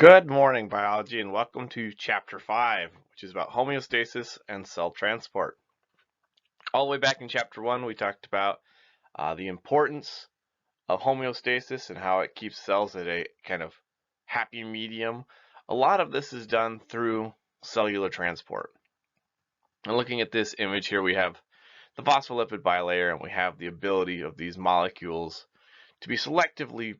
Good morning, biology, and welcome to Chapter 5, which is about homeostasis and cell transport. All the way back in Chapter 1, we talked about the importance of homeostasis and how it keeps cells at a kind of happy medium. A lot of this is done through cellular transport. And looking at this image here, we have the phospholipid bilayer, and we have the ability of these molecules to be selectively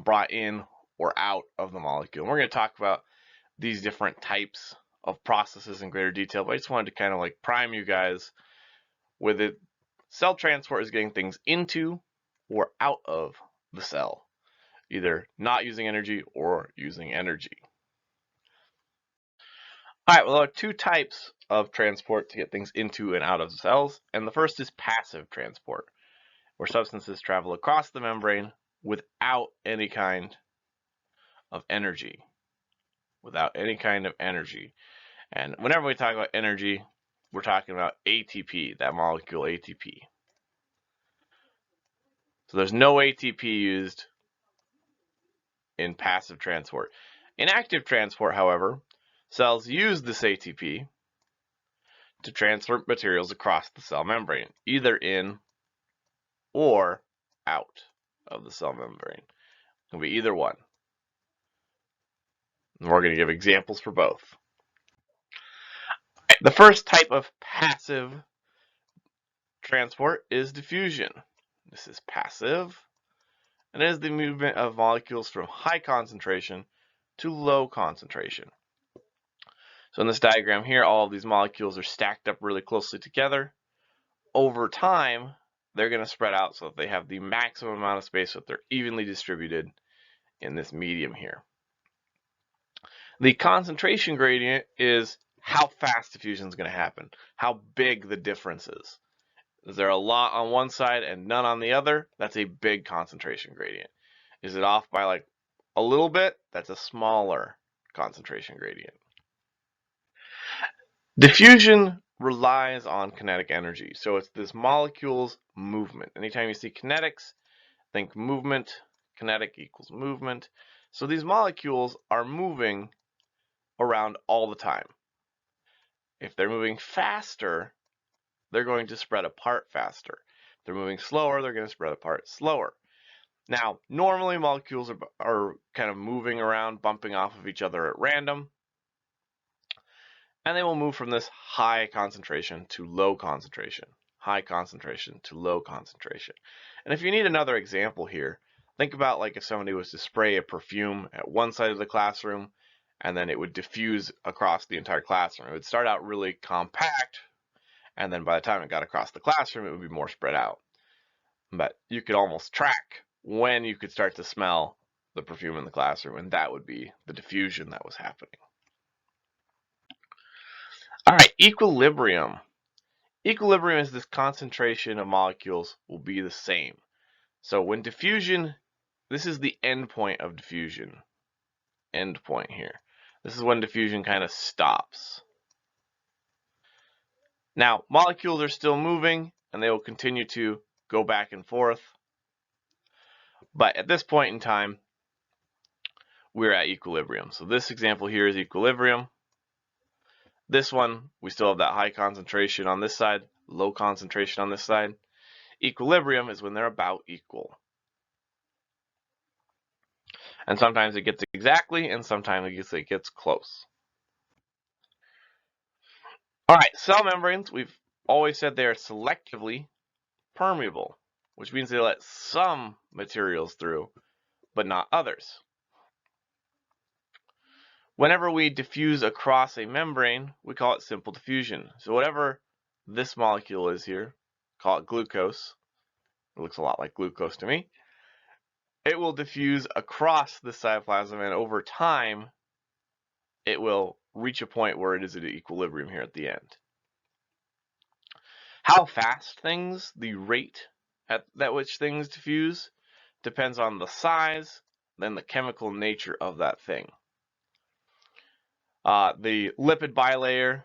brought in or out of the molecule. And we're going to talk about these different types of processes in greater detail, but I just wanted to kind of like prime you guys with it. Cell transport is getting things into or out of the cell, either not using energy or using energy. All right, well, there are two types of transport to get things into and out of cells, and the first is passive transport, where substances travel across the membrane without any kind of energy. And whenever we talk about energy, we're talking about ATP, that molecule ATP. So there's no ATP used in passive transport. In active transport, however, cells use this ATP to transfer materials across the cell membrane, either in or out of the cell membrane. It can be either one. And we're going to give examples for both. The first type of passive transport is diffusion. This is passive, and it is the movement of molecules from high concentration to low concentration. So in this diagram here, all of these molecules are stacked up really closely together. Over time, they're going to spread out so that they have the maximum amount of space, so that they're evenly distributed in this medium here. The concentration gradient is how fast diffusion is going to happen, how big the difference is. Is there a lot on one side and none on the other? That's a big concentration gradient. Is it off by like a little bit? That's a smaller concentration gradient. Diffusion relies on kinetic energy. So it's this molecule's movement. Anytime you see kinetics, think movement. Kinetic equals movement. So these molecules are moving around all the time. If they're moving faster, they're going to spread apart faster. If they're moving slower, they're going to spread apart slower. Now, normally molecules are kind of moving around, bumping off of each other at random, and they will move from this high concentration to low concentration, high concentration to low concentration. And if you need another example here, think about like if somebody was to spray a perfume at one side of the classroom, and then it would diffuse across the entire classroom. It would start out really compact, and then by the time it got across the classroom, it would be more spread out. But you could almost track when you could start to smell the perfume in the classroom, and that would be the diffusion that was happening. All right, equilibrium. Equilibrium is this concentration of molecules will be the same. So when diffusion, this is the end point of diffusion. End point here. This is when diffusion kind of stops. Now, molecules are still moving, and they will continue to go back and forth. But at this point in time, we're at equilibrium. So this example here is equilibrium. This one, we still have that high concentration on this side, low concentration on this side. Equilibrium is when they're about equal. And sometimes it gets exactly, and sometimes it gets close. All right, cell membranes, we've always said they are selectively permeable, which means they let some materials through, but not others. Whenever we diffuse across a membrane, we call it simple diffusion. So whatever this molecule is here, call it glucose. It looks a lot like glucose to me. It will diffuse across the cytoplasm, and over time, it will reach a point where it is at equilibrium here at the end. How fast things, the rate at which things diffuse, depends on the size, then the chemical nature of that thing. The lipid bilayer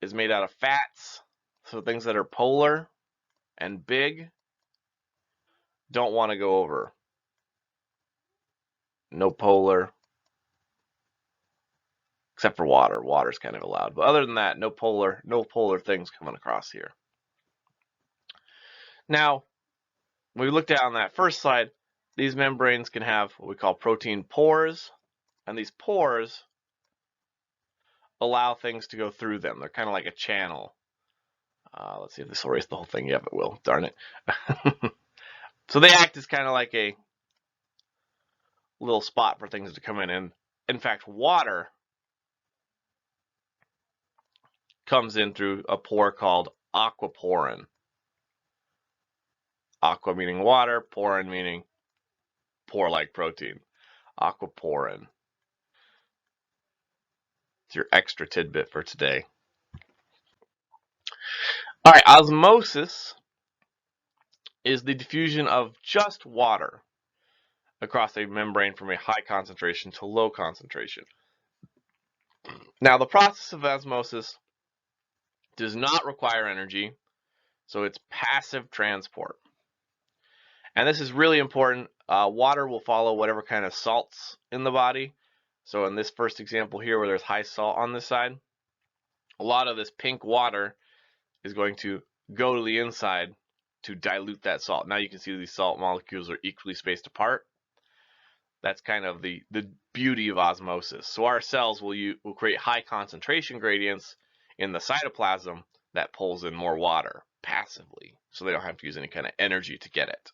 is made out of fats, so things that are polar and big don't want to go over. No polar, except for water. Water's kind of allowed, but other than that, no polar things coming across here. Now, when we looked at on that first slide, these membranes can have what we call protein pores, and these pores allow things to go through them. They're kind of like a channel. Let's see if this will erase the whole thing. Yep, it will. Darn it. So they act as kind of like a little spot for things to come in. And in fact, water comes in through a pore called aquaporin. Aqua meaning water, porin meaning pore-like protein. Aquaporin. It's your extra tidbit for today. All right, osmosis is the diffusion of just water across a membrane from a high concentration to low concentration. Now, the process of osmosis does not require energy, so it's passive transport. And this is really important. Water will follow whatever kind of salts in the body. So in this first example here, where there's high salt on this side, a lot of this pink water is going to go to the inside to dilute that salt. Now you can see these salt molecules are equally spaced apart. That's kind of the beauty of osmosis. So our cells will create high concentration gradients in the cytoplasm that pulls in more water passively, so they don't have to use any kind of energy to get it.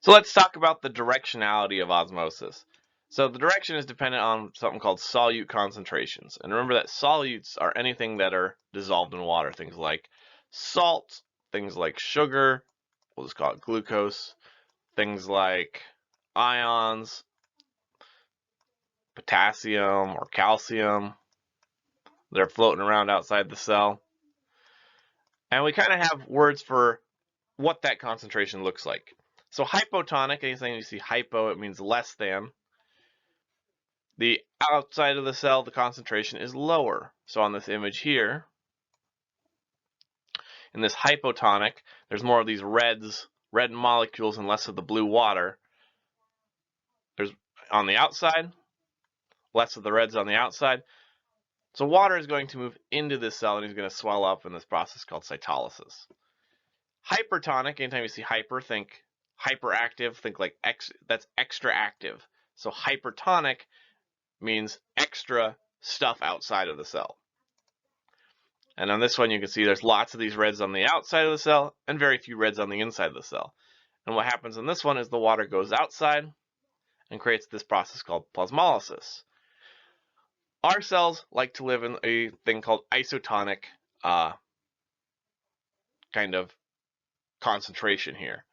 So let's talk about the directionality of osmosis. So the direction is dependent on something called solute concentrations. And remember that solutes are anything that are dissolved in water, things like salt, things like sugar, we'll just call it glucose, things like ions, potassium or calcium, they're floating around outside the cell. And we kind of have words for what that concentration looks like. So hypotonic, anything you see hypo, it means less than. The outside of the cell, the concentration is lower. So on this image here, in this hypotonic, there's more of these red molecules and less of the blue water. There's on the outside, less of the reds on the outside. So water is going to move into this cell and it's going to swell up in this process called cytolysis. Hypertonic, anytime you see hyper, think hyperactive, think like that's extra active. So hypertonic means extra stuff outside of the cell. And on this one, you can see there's lots of these reds on the outside of the cell and very few reds on the inside of the cell. And what happens in this one is the water goes outside and creates this process called plasmolysis. Our cells like to live in a thing called isotonic kind of concentration here,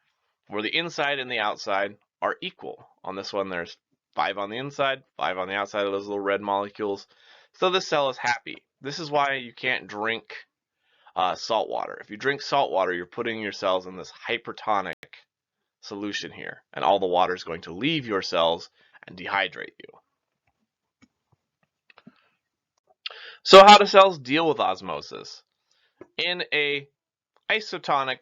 where the inside and the outside are equal. On this one, there's 5 on the inside, 5 on the outside of those little red molecules. So the cell is happy. This is why you can't drink salt water. If you drink salt water, you're putting your cells in this hypertonic solution here, and all the water is going to leave your cells and dehydrate you. So how do cells deal with osmosis? In a isotonic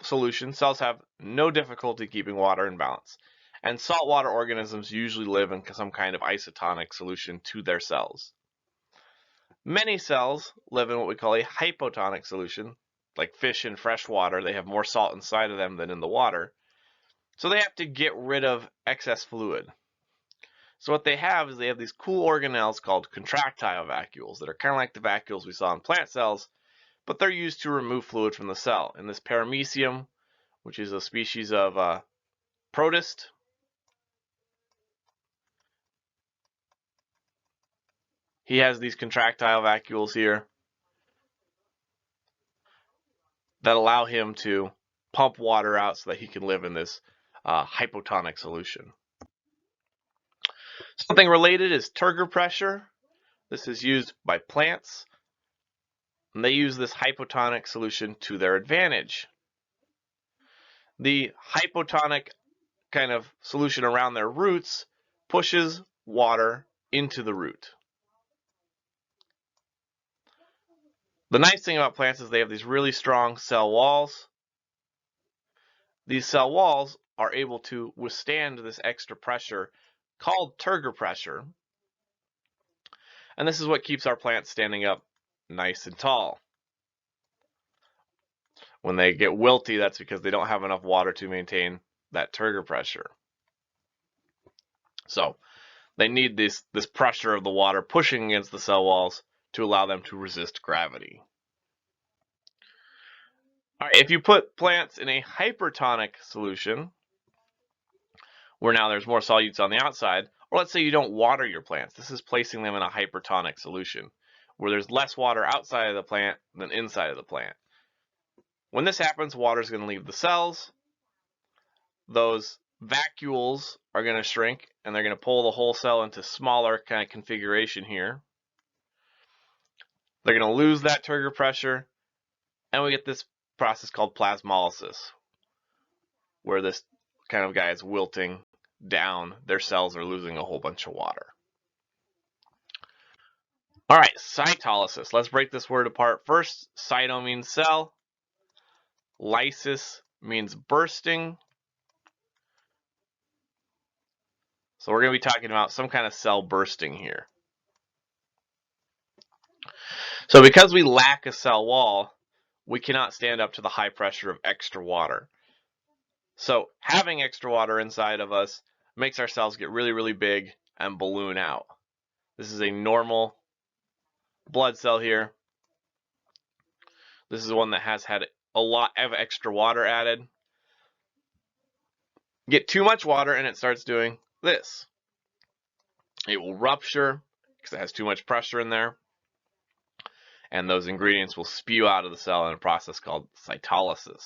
solution, cells have no difficulty keeping water in balance. And saltwater organisms usually live in some kind of isotonic solution to their cells. Many cells live in what we call a hypotonic solution, like fish in fresh water. They have more salt inside of them than in the water. So they have to get rid of excess fluid. So what they have is they have these cool organelles called contractile vacuoles that are kind of like the vacuoles we saw in plant cells, but they're used to remove fluid from the cell. In this paramecium, which is a species of protist, he has these contractile vacuoles here that allow him to pump water out so that he can live in this hypotonic solution. Something related is turgor pressure. This is used by plants, and they use this hypotonic solution to their advantage. The hypotonic kind of solution around their roots pushes water into the root. The nice thing about plants is they have these really strong cell walls. These cell walls are able to withstand this extra pressure called turgor pressure. And this is what keeps our plants standing up nice and tall. When they get wilty, that's because they don't have enough water to maintain that turgor pressure. So they need this pressure of the water pushing against the cell walls to allow them to resist gravity. All right, if you put plants in a hypertonic solution, where now there's more solutes on the outside, or let's say you don't water your plants. This is placing them in a hypertonic solution, where there's less water outside of the plant than inside of the plant. When this happens, water is going to leave the cells. Those vacuoles are going to shrink, and they're going to pull the whole cell into smaller kind of configuration here. They're going to lose that turgor pressure, and we get this process called plasmolysis, where this kind of guy is wilting down. Their cells are losing a whole bunch of water. All right, cytolysis. Let's break this word apart. First, cyto means cell. Lysis means bursting. So we're going to be talking about some kind of cell bursting here. So because we lack a cell wall, we cannot stand up to the high pressure of extra water. So having extra water inside of us makes our cells get really, really big and balloon out. This is a normal blood cell here. This is one that has had a lot of extra water added. Get too much water and it starts doing this. It will rupture because it has too much pressure in there. And those ingredients will spew out of the cell in a process called cytolysis,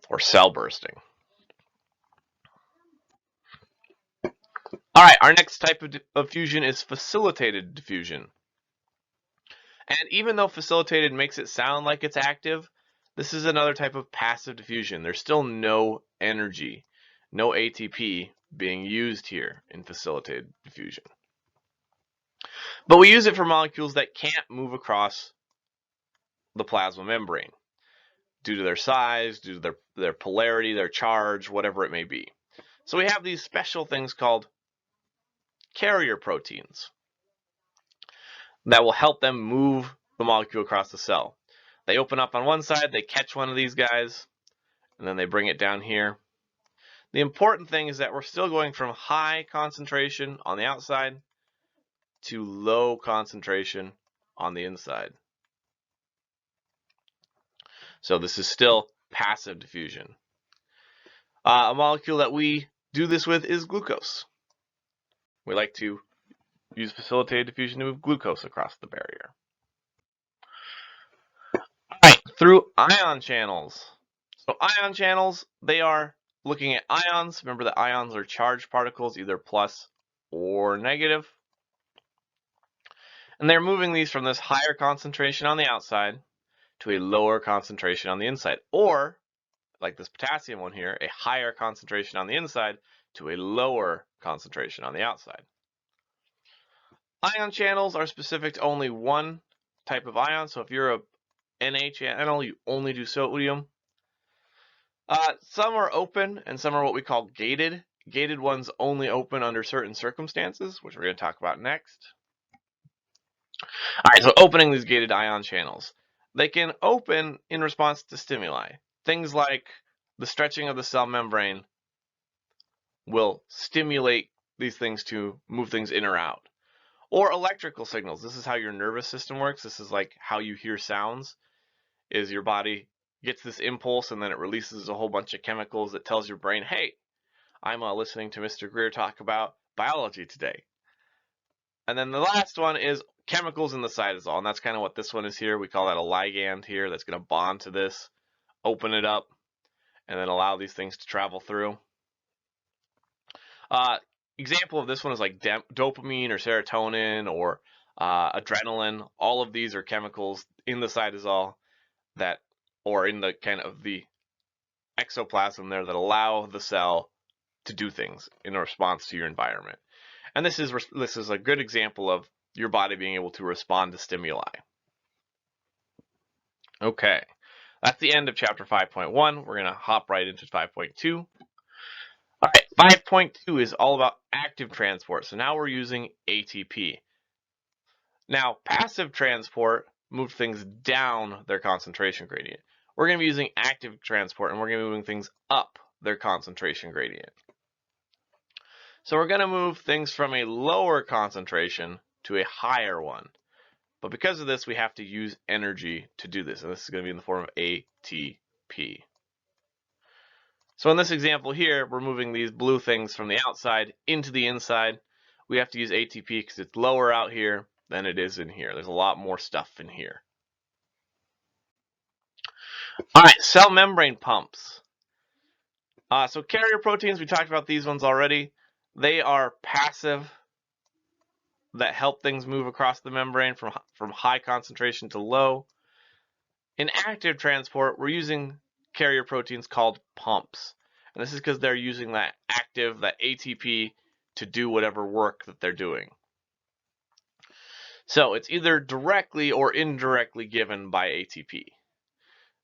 or cell bursting. All right, our next type of fusion is facilitated diffusion. And even though facilitated makes it sound like it's active, this is another type of passive diffusion. There's still no energy, no ATP being used here in facilitated diffusion. But we use it for molecules that can't move across the plasma membrane due to their size, due to their polarity, their charge, whatever it may be. So we have these special things called carrier proteins that will help them move the molecule across the cell. They open up on one side, they catch one of these guys, and then they bring it down here. The important thing is that we're still going from high concentration on the outside to low concentration on the inside. So this is still passive diffusion. A molecule that we do this with is glucose. We like to use facilitated diffusion to move glucose across the barrier. All right, through ion channels. So ion channels, they are looking at ions. Remember that ions are charged particles, either plus or negative. And they're moving these from this higher concentration on the outside to a lower concentration on the inside. Or, like this potassium one here, a higher concentration on the inside to a lower concentration on the outside. Ion channels are specific to only one type of ion. So if you're a Na channel, you only do sodium. Some are open and some are what we call gated. Gated ones only open under certain circumstances, which we're going to talk about next. All right, so opening these gated ion channels. They can open in response to stimuli. Things like the stretching of the cell membrane will stimulate these things to move things in or out. Or electrical signals. This is how your nervous system works. This is like how you hear sounds, is your body gets this impulse and then it releases a whole bunch of chemicals that tells your brain, hey, I'm listening to Mr. Greer talk about biology today. And then the last one is chemicals in the cytosol, and that's kind of what this one is here. We call that a ligand here that's going to bond to this, open it up, and then allow these things to travel through. Example of this one is like dopamine or serotonin or adrenaline. All of these are chemicals in the cytosol that, or in the kind of the exoplasm there, that allow the cell to do things in response to your environment. And this is a good example of your body being able to respond to stimuli. Okay, that's the end of chapter 5.1. We're going to hop right into 5.2. All right, 5.2 is all about active transport. So now we're using ATP. Now, passive transport moved things down their concentration gradient. We're going to be using active transport, and we're going to be moving things up their concentration gradient. So we're going to move things from a lower concentration to a higher one. But because of this, we have to use energy to do this, and this is going to be in the form of ATP. So in this example here, we're moving these blue things from the outside into the inside. We have to use ATP because it's lower out here than it is in here. There's a lot more stuff in here. All right, cell membrane pumps. So carrier proteins, we talked about these ones already. They are passive that help things move across the membrane from high concentration to low. In active transport, we're using carrier proteins called pumps. And this is because they're using that active, that ATP, to do whatever work that they're doing. So it's either directly or indirectly given by ATP.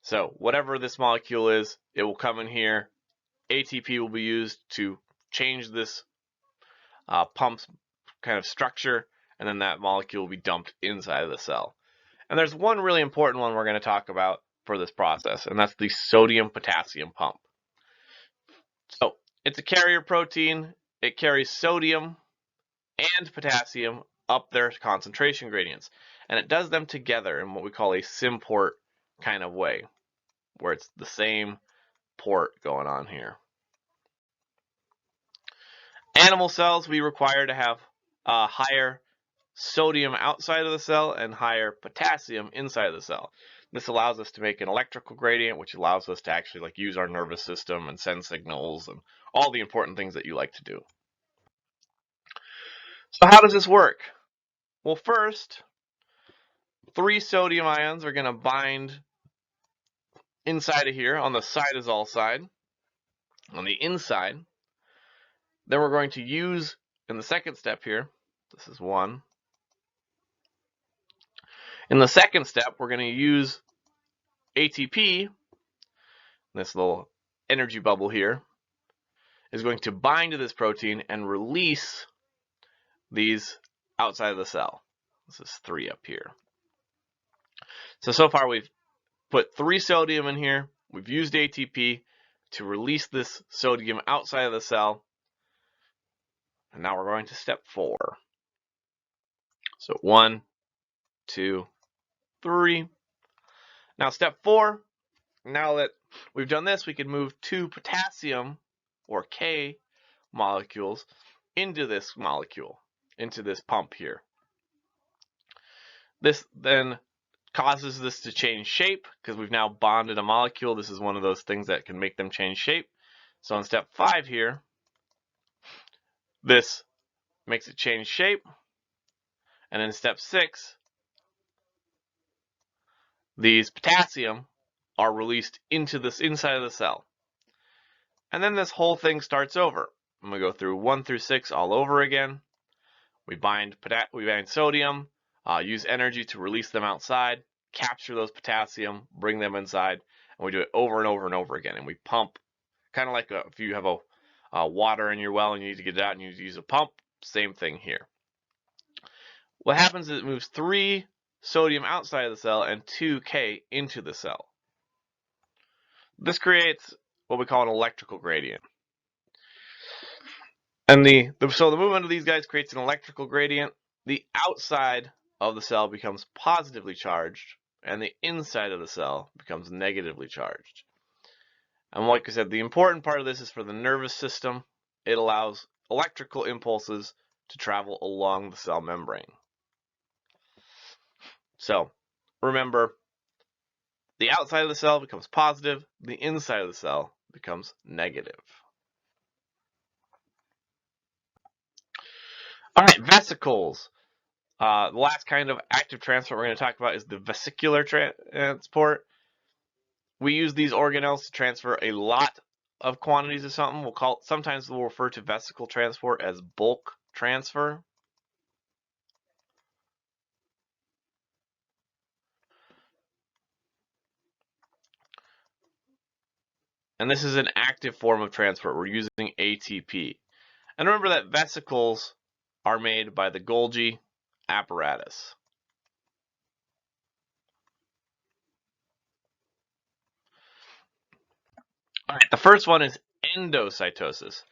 So whatever this molecule is, it will come in here. ATP will be used to change this pump's kind of structure, and then that molecule will be dumped inside of the cell. And there's one really important one we're going to talk about for this process, and that's the sodium-potassium pump. So it's a carrier protein. It carries sodium and potassium up their concentration gradients, and it does them together in what we call a symport kind of way, where it's the same port going on here. Animal cells, we require to have higher sodium outside of the cell and higher potassium inside of the cell. This allows us to make an electrical gradient, which allows us to actually use our nervous system and send signals and all the important things that you like to do. So how does this work? Well, first, 3 sodium ions are going to bind inside of here on the cytosol side, on the inside. Then we're going to use, in the second step here, this is 1. In the second step, we're going to use ATP, this little energy bubble here, is going to bind to this protein and release these outside of the cell. This is 3 up here. So far we've put 3 sodium in here. We've used ATP to release this sodium outside of the cell. And now we're going to step 4. So 1, 2, 3. Now step 4, now that we've done this, we can move 2 potassium, or K, molecules into this molecule, into this pump here. This then causes this to change shape because we've now bonded a molecule. This is one of those things that can make them change shape. So in step 5 here, this makes it change shape. And in step 6, these potassium are released into this inside of the cell. And then this whole thing starts over. I'm going to go through 1 through 6 all over again. We bind sodium, use energy to release them outside, capture those potassium, bring them inside, and we do it over and over and over again. And we pump, kind of like if you have a water in your well and you need to get it out and you use a pump, same thing here. What happens is it moves 3 sodium outside of the cell and 2 K into the cell. This creates what we call an electrical gradient. And so the movement of these guys creates an electrical gradient. The outside of the cell becomes positively charged, and the inside of the cell becomes negatively charged. And like I said, the important part of this is for the nervous system. It allows electrical impulses to travel along the cell membrane. So remember, the outside of the cell becomes positive, the inside of the cell becomes negative. All right, vesicles. The last kind of active transport we're going to talk about is the vesicular transport. We use these organelles to transfer a lot of quantities of something. Sometimes we'll refer to vesicle transport as bulk transfer. And this is an active form of transport. We're using ATP. And remember that vesicles are made by the Golgi apparatus. All right, the first one is endocytosis.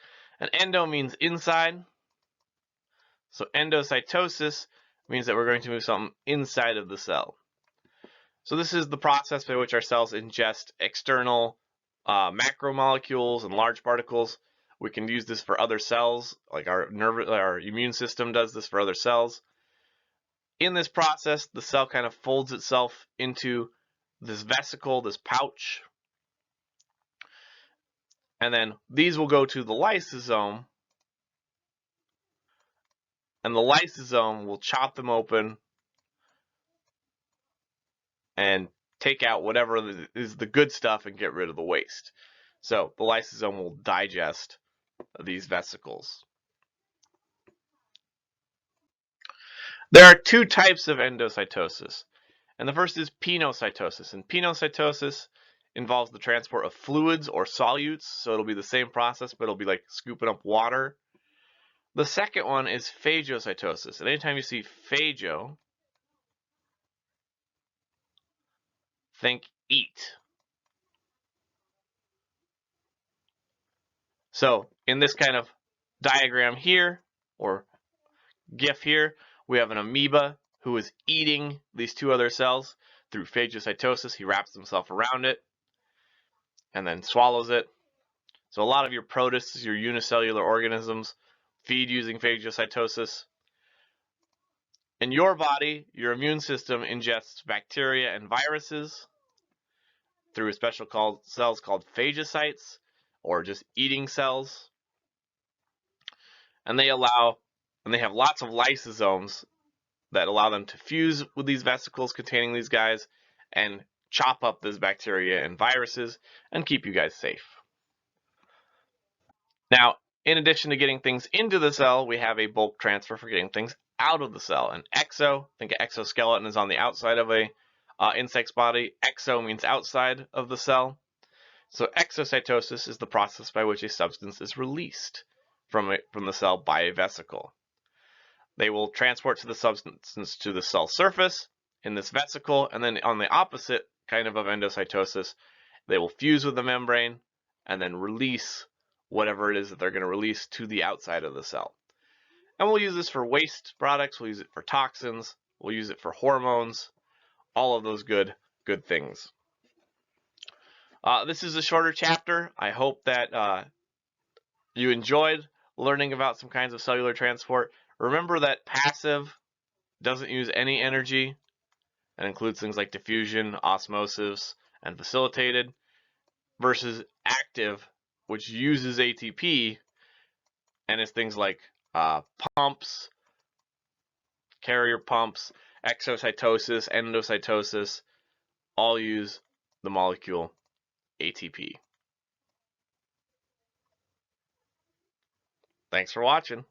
And endo means inside. So endocytosis means that we're going to move something inside of the cell. So this is the process by which our cells ingest external macromolecules and large particles. We can use this for other cells, like our immune system does this for other cells. In this process, the cell kind of folds itself into this vesicle, this pouch, and then these will go to the lysosome, and the lysosome will chop them open and take out whatever is the good stuff and get rid of the waste. So the lysosome will digest these vesicles. There are two types of endocytosis, and the first is penocytosis. And penocytosis involves the transport of fluids or solutes, so it'll be the same process, but it'll be like scooping up water. The second one is phagocytosis, and anytime you see phago, think eat. So in this kind of diagram here, or GIF here, we have an amoeba who is eating these two other cells through phagocytosis. He wraps himself around it and then swallows it. So a lot of your protists, your unicellular organisms, feed using phagocytosis. In your body, your immune system ingests bacteria and viruses through special cells called phagocytes, or just eating cells. And they have lots of lysosomes that allow them to fuse with these vesicles containing these guys and chop up those bacteria and viruses and keep you guys safe. Now, in addition to getting things into the cell, we have a bulk transfer for getting things out of the cell. An think an exoskeleton is on the outside of a insect's body. Exo means outside of the cell. So exocytosis is the process by which a substance is released from the cell by a vesicle. They will transport the substance to the cell surface in this vesicle, and then on the opposite kind of endocytosis, they will fuse with the membrane and then release whatever it is that they're going to release to the outside of the cell. And we'll use this for waste products, we'll use it for toxins, we'll use it for hormones, all of those good things. This is a shorter chapter. I hope that you enjoyed learning about some kinds of cellular transport. Remember that passive doesn't use any energy and includes things like diffusion, osmosis, and facilitated, versus active, which uses ATP and is things like pumps, carrier pumps, exocytosis, endocytosis, all use the molecule ATP. Thanks for watching.